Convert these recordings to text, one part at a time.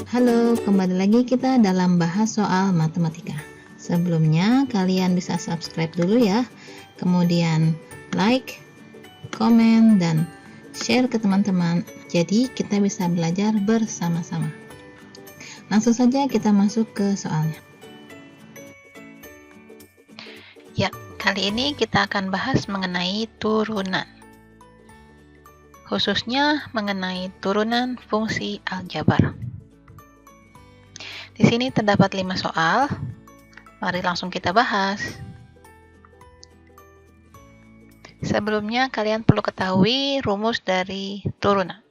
Halo, kembali lagi kita dalam bahas soal matematika. Sebelumnya, kalian bisa subscribe dulu ya. Kemudian like, komen, dan share ke teman-teman. Jadi, kita bisa belajar bersama-sama. Langsung saja kita masuk ke soalnya. Ya, kali ini kita akan bahas mengenai turunan. Khususnya mengenai turunan fungsi aljabar. Di sini terdapat 5 soal. Mari langsung kita bahas. Sebelumnya kalian perlu ketahui rumus dari turunan.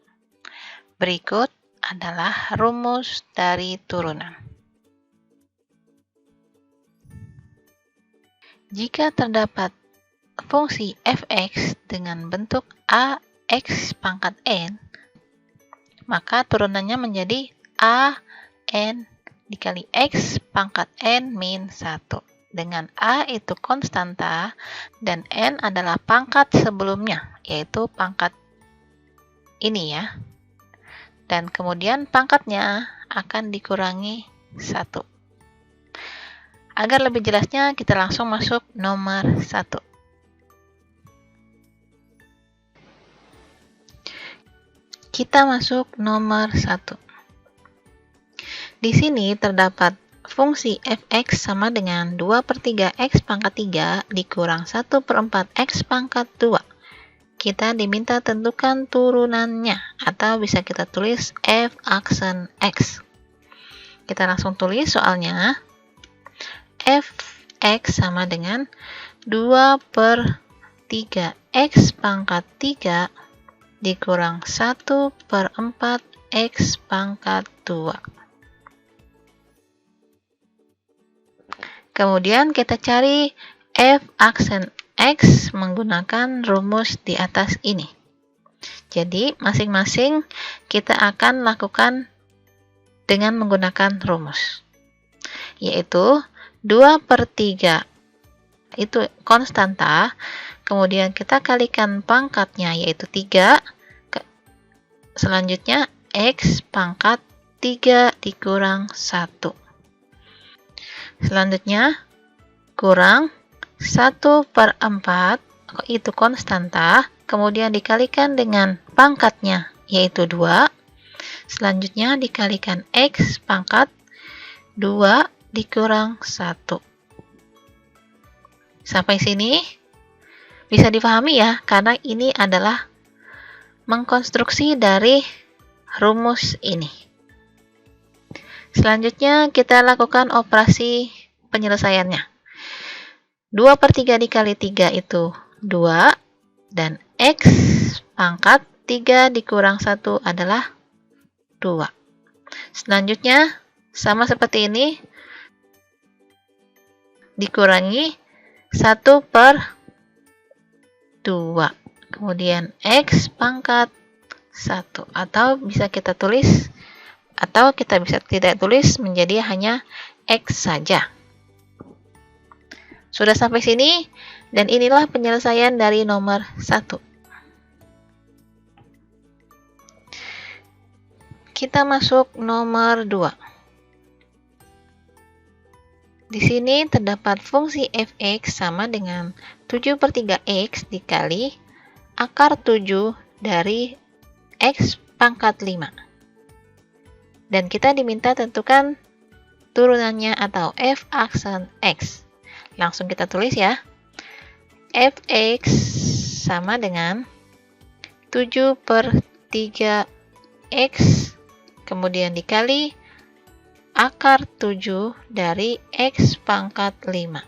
Berikut adalah rumus dari turunan. Jika terdapat fungsi f(x) dengan bentuk ax pangkat n, maka turunannya menjadi a n dikali x pangkat n min 1. Dengan a itu konstanta dan n adalah pangkat sebelumnya, yaitu pangkat ini ya. Dan kemudian pangkatnya akan dikurangi 1. Agar lebih jelasnya, kita langsung masuk nomor 1. Kita masuk nomor 1. Di sini terdapat fungsi f(x) sama dengan 2/3 x pangkat 3 dikurang 1/4 x pangkat 2. Kita diminta tentukan turunannya, atau bisa kita tulis f aksen x. Kita langsung tulis soalnya. f(x) sama dengan 2/3 x pangkat 3 dikurang 1/4 x pangkat 2. Kemudian kita cari f aksen x menggunakan rumus di atas ini. Jadi masing-masing kita akan lakukan dengan menggunakan rumus, yaitu 2/3 itu konstanta, kemudian kita kalikan pangkatnya yaitu 3, selanjutnya x pangkat 3 dikurang 1. Selanjutnya kurang 1/4 itu konstanta, kemudian dikalikan dengan pangkatnya yaitu 2. Selanjutnya dikalikan x pangkat 2 dikurang 1. Sampai sini bisa dipahami ya, karena ini adalah mengkonstruksi dari rumus ini. Selanjutnya kita lakukan operasi penyelesaiannya. 2/3 dikali 3 itu 2, dan x pangkat 3 dikurang 1 adalah 2. Selanjutnya sama seperti ini, dikurangi 1/2. Kemudian x pangkat 1, atau bisa kita tulis, atau kita bisa tidak tulis menjadi hanya x saja. Sudah sampai sini, dan inilah penyelesaian dari nomor 1. Kita masuk nomor 2. Di sini terdapat fungsi f(x) sama dengan 7/3 x dikali akar 7 dari x pangkat 5. Dan kita diminta tentukan turunannya atau f aksen x. Langsung kita tulis ya. f(x) sama dengan 7/3 x kemudian dikali akar 7 dari x pangkat 5.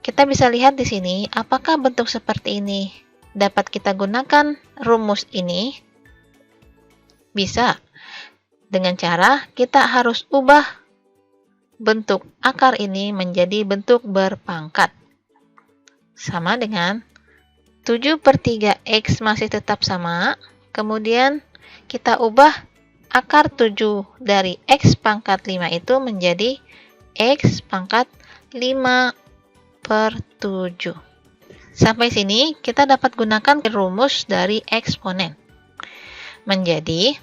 Kita bisa lihat di sini, apakah bentuk seperti ini dapat kita gunakan rumus ini? Bisa. Dengan cara kita harus ubah bentuk akar ini menjadi bentuk berpangkat. Sama dengan 7/3 x masih tetap sama, kemudian kita ubah akar 7 dari x pangkat 5 itu menjadi x pangkat 5/7. Sampai sini kita dapat gunakan rumus dari eksponen. Menjadi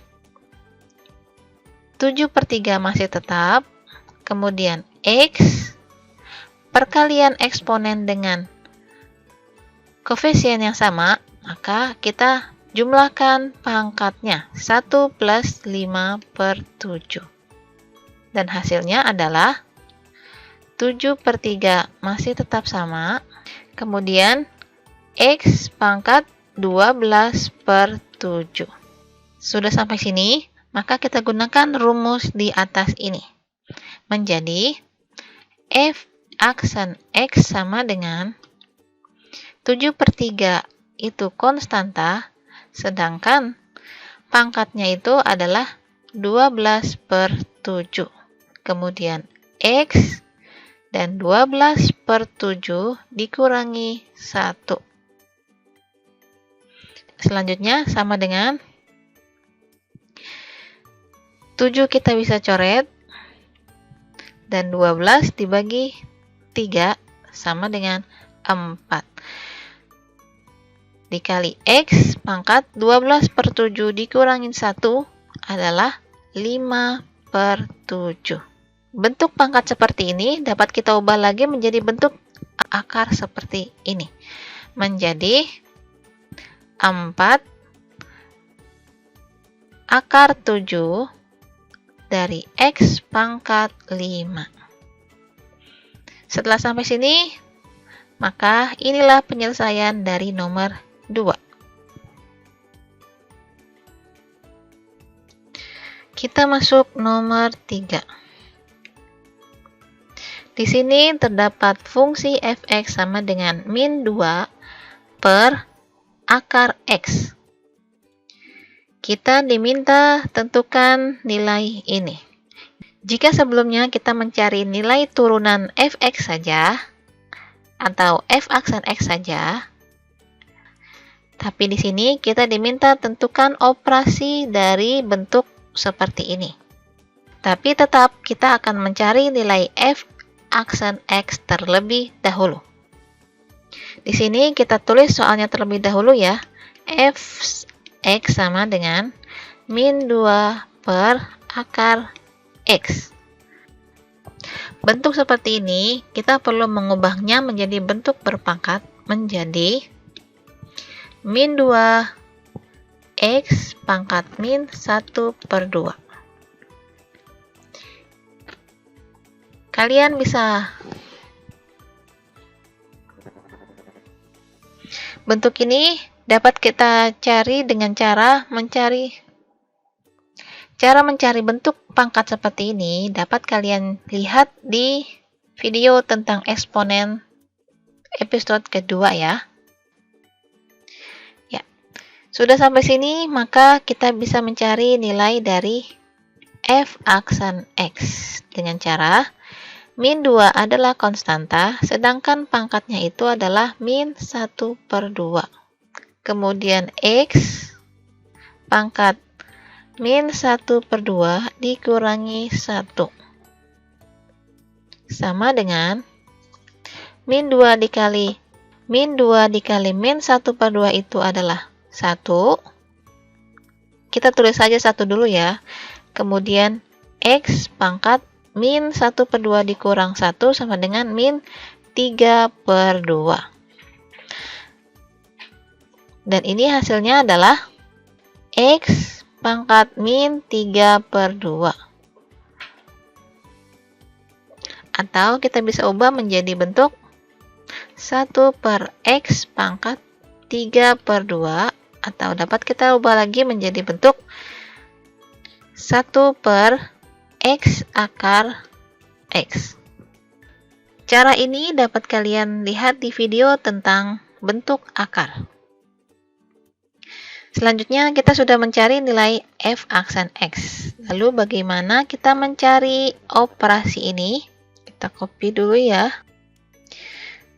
7/3 masih tetap, kemudian X, perkalian eksponen dengan koefisien yang sama, maka kita jumlahkan pangkatnya, 1 plus 5/7. Dan hasilnya adalah 7/3 masih tetap sama, kemudian X pangkat 12/7. Sudah sampai sini, maka kita gunakan rumus di atas ini. Menjadi F aksen X sama dengan 7/3 itu konstanta, sedangkan pangkatnya itu adalah 12/7. Kemudian X dan 12/7 dikurangi 1. Selanjutnya sama dengan 7 kita bisa coret, dan 12 dibagi 3 sama dengan 4. Dikali X pangkat 12/7 dikurangin 1 adalah 5/7. Bentuk pangkat seperti ini dapat kita ubah lagi menjadi bentuk akar seperti ini. Menjadi 4 akar 7 dari X pangkat 5. Setelah sampai sini, maka inilah penyelesaian dari nomor 2. Kita masuk nomor 3. Di sini terdapat fungsi f(x) sama dengan min 2 per akar X. Kita diminta tentukan nilai ini. Jika sebelumnya kita mencari nilai turunan f(x) saja, atau f aksen X saja, tapi di sini kita diminta tentukan operasi dari bentuk seperti ini. Tapi tetap kita akan mencari nilai f aksen X terlebih dahulu. Di sini kita tulis soalnya terlebih dahulu ya. F X sama dengan min 2 per akar X. Bentuk seperti ini kita perlu mengubahnya menjadi bentuk berpangkat, menjadi min 2 X pangkat min 1/2. Kalian bisa bentuk ini dapat kita cari dengan cara mencari bentuk pangkat seperti ini dapat kalian lihat di video tentang eksponen episode kedua ya. Sudah sampai sini, maka kita bisa mencari nilai dari f aksen X dengan cara min 2 adalah konstanta, sedangkan pangkatnya itu adalah min 1/2. Kemudian X pangkat min 1/2 dikurangi 1. Sama dengan min 2 dikali min 1/2 itu adalah 1. Kita tulis saja 1 dulu ya. Kemudian X pangkat min 1/2 dikurang 1 sama dengan min 3/2. Dan ini hasilnya adalah X pangkat min 3/2. Atau kita bisa ubah menjadi bentuk 1 per X pangkat 3/2. Atau dapat kita ubah lagi menjadi bentuk 1 per X akar X. Cara ini dapat kalian lihat di video tentang bentuk akar. Selanjutnya kita sudah mencari nilai f aksen X. Lalu bagaimana kita mencari operasi ini? Kita copy dulu ya.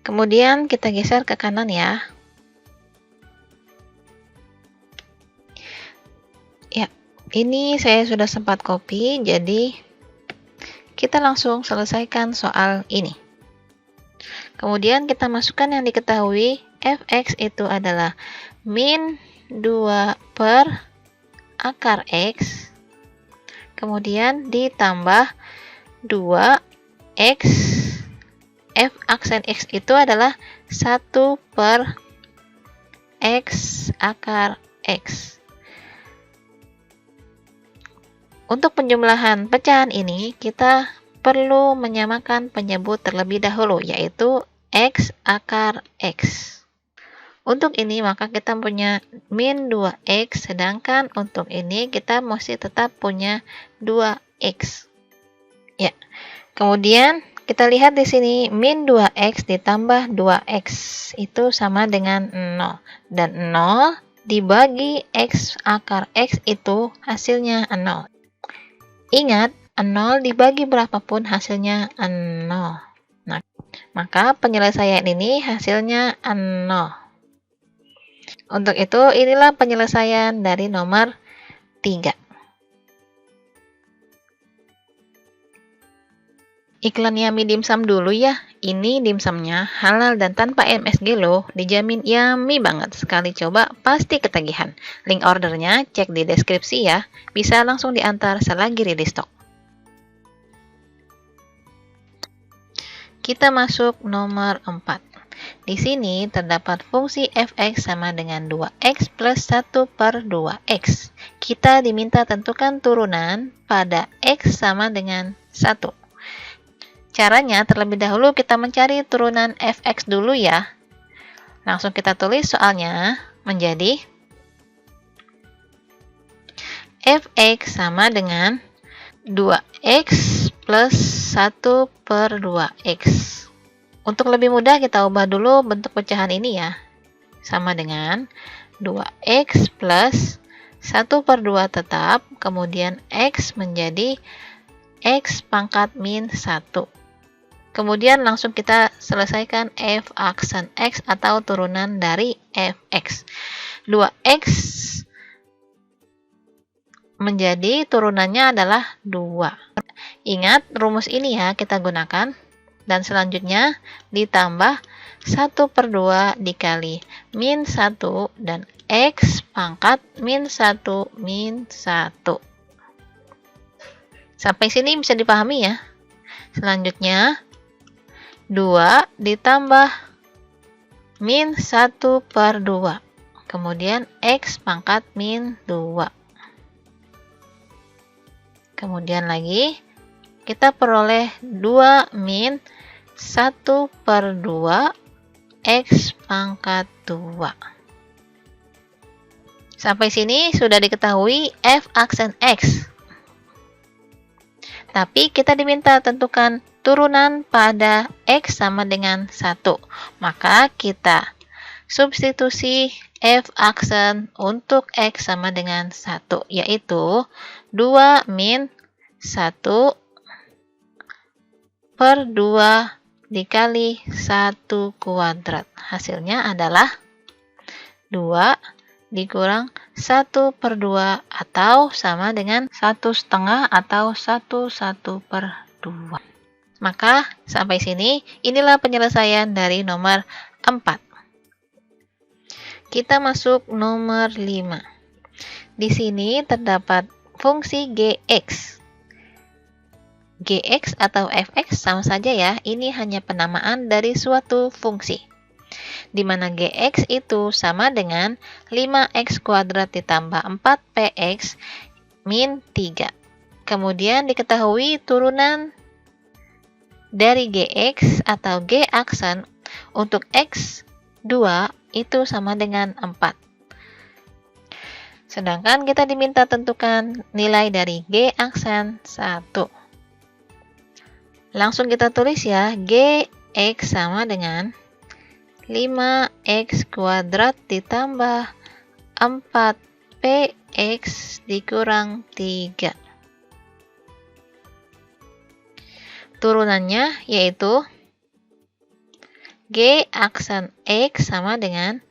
Kemudian kita geser ke kanan ya. Ini saya sudah sempat copy, jadi kita langsung selesaikan soal ini. Kemudian kita masukkan yang diketahui, f(x) itu adalah min 2 per akar X kemudian ditambah 2x, f aksen x itu adalah 1 per x akar x. Untuk penjumlahan pecahan ini, kita perlu menyamakan penyebut terlebih dahulu, yaitu x akar x. Untuk ini maka kita punya min 2x, sedangkan untuk ini kita masih tetap punya 2x. Ya. Kemudian kita lihat di sini min 2x ditambah 2x itu sama dengan 0. Dan 0 dibagi x akar x itu hasilnya 0. Ingat, 0 dibagi berapapun hasilnya 0. Nah, maka penyelesaian ini hasilnya 0. Untuk itu, inilah penyelesaian dari nomor 3. Iklan Yummy dimsum dulu ya. Ini dimsumnya halal dan tanpa MSG loh. Dijamin yummy banget. Sekali coba, pasti ketagihan. Link ordernya cek di deskripsi ya. Bisa langsung diantar selagi rilis stok. Kita masuk nomor 4. Di sini terdapat fungsi f(x) sama dengan 2x plus 1 per 2x. Kita diminta tentukan turunan pada x sama dengan 1. Caranya terlebih dahulu kita mencari turunan f(x) dulu ya. Langsung kita tulis soalnya menjadi f(x) sama dengan 2x plus 1 per 2x. Untuk lebih mudah kita ubah dulu bentuk pecahan ini ya. Sama dengan 2x plus 1 per 2 tetap, kemudian x menjadi x pangkat min 1. Kemudian langsung kita selesaikan f aksen x atau turunan dari fx. 2x menjadi turunannya adalah 2. Ingat rumus ini ya kita gunakan. Dan selanjutnya ditambah 1 per 2 dikali min 1 dan x pangkat min 1 min 1. Sampai sini bisa dipahami ya. Selanjutnya 2 ditambah min 1 per 2. Kemudian x pangkat min 2. Kemudian lagi kita peroleh 2 min 1 per 2 x pangkat 2. Sampai sini sudah diketahui f aksen x. Tapi kita diminta tentukan turunan pada x sama dengan 1. Maka kita substitusi f aksen untuk x sama dengan 1, yaitu 2 min 1 per 2 dikali 1 kuadrat. Hasilnya adalah 2 dikurang 1 per 2 atau sama dengan 1,5 atau 1 per 2. Maka sampai sini inilah penyelesaian dari nomor 4. Kita masuk nomor 5. Di sini terdapat fungsi gx. Gx atau fx sama saja ya, ini hanya penamaan dari suatu fungsi. Di mana gx itu sama dengan 5x kuadrat ditambah 4px min 3. Kemudian diketahui turunan dari gx atau g aksen untuk x2 itu sama dengan 4. Sedangkan kita diminta tentukan nilai dari g aksen 1. Langsung kita tulis ya, gx sama dengan 5x kuadrat ditambah 4px dikurang 3. Turunannya yaitu g aksen x sama dengan,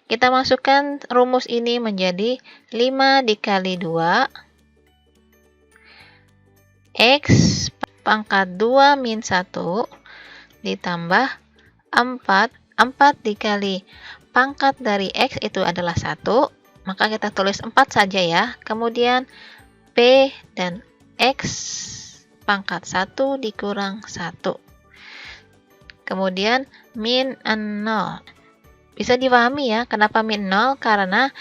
kita masukkan rumus ini menjadi 5 dikali 2 x pangkat 2 min 1 ditambah 4 dikali pangkat dari x itu adalah 1, maka kita tulis 4 saja ya. Kemudian P dan X pangkat 1 dikurang 1. Kemudian min 0. Bisa dipahami ya, kenapa min 0? Karena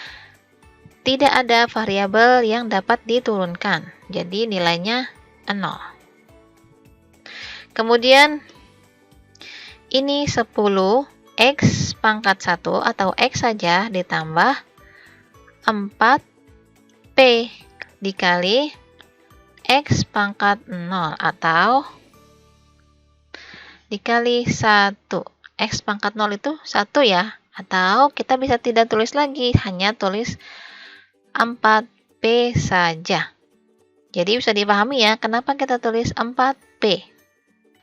tidak ada variabel yang dapat diturunkan. Jadi nilainya 0. Kemudian ini 10 X pangkat 1 atau X saja ditambah 4P dikali X pangkat 0 atau dikali 1. X pangkat 0 itu 1 ya. Atau kita bisa tidak tulis lagi, hanya tulis 4P saja. Jadi bisa dipahami ya, kenapa kita tulis 4P.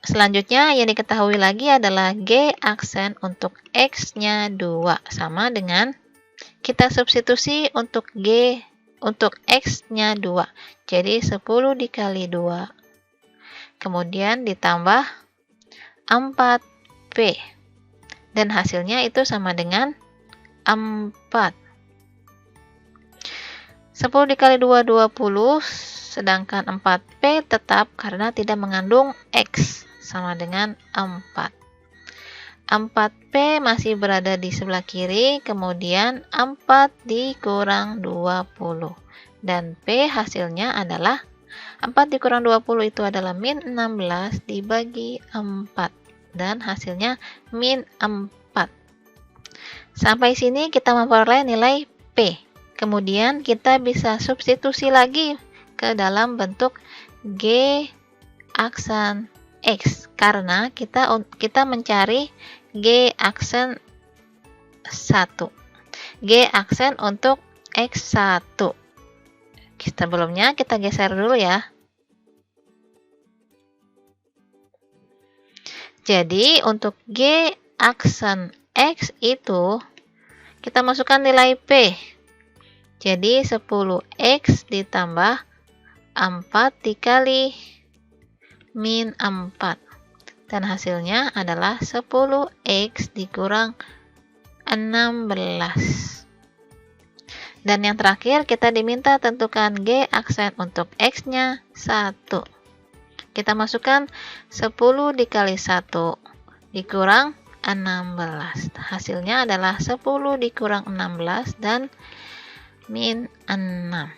Selanjutnya yang diketahui lagi adalah G aksen untuk X-nya 2. Sama dengan kita substitusi untuk G untuk X-nya 2. Jadi 10 dikali 2. Kemudian ditambah 4P. Dan hasilnya itu sama dengan 4. 10 dikali 2, 20, sedangkan 4P tetap karena tidak mengandung X, sama dengan 4. 4P masih berada di sebelah kiri, kemudian 4 dikurang 20. Dan P hasilnya adalah 4 dikurang 20 itu adalah min 16 dibagi 4. Dan hasilnya min 4. Sampai sini kita memperoleh nilai P. Kemudian kita bisa substitusi lagi ke dalam bentuk G aksen X karena kita mencari G aksen 1. G aksen untuk X1. Sebelumnya kita geser dulu ya. Jadi untuk G aksen X itu kita masukkan nilai P. Jadi 10X ditambah 4 dikali min 4. Dan hasilnya adalah 10X dikurang 16. Dan yang terakhir kita diminta tentukan G aksen untuk X-nya 1. Kita masukkan 10 dikali 1 dikurang 16. Hasilnya adalah 10 dikurang 16 dan min 6.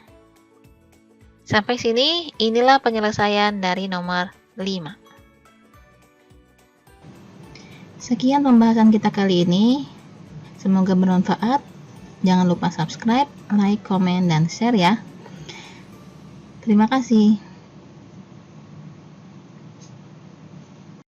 Sampai sini, inilah penyelesaian dari nomor 5. Sekian pembahasan kita kali ini. Semoga bermanfaat. Jangan lupa subscribe, like, komen, dan share ya. Terima kasih.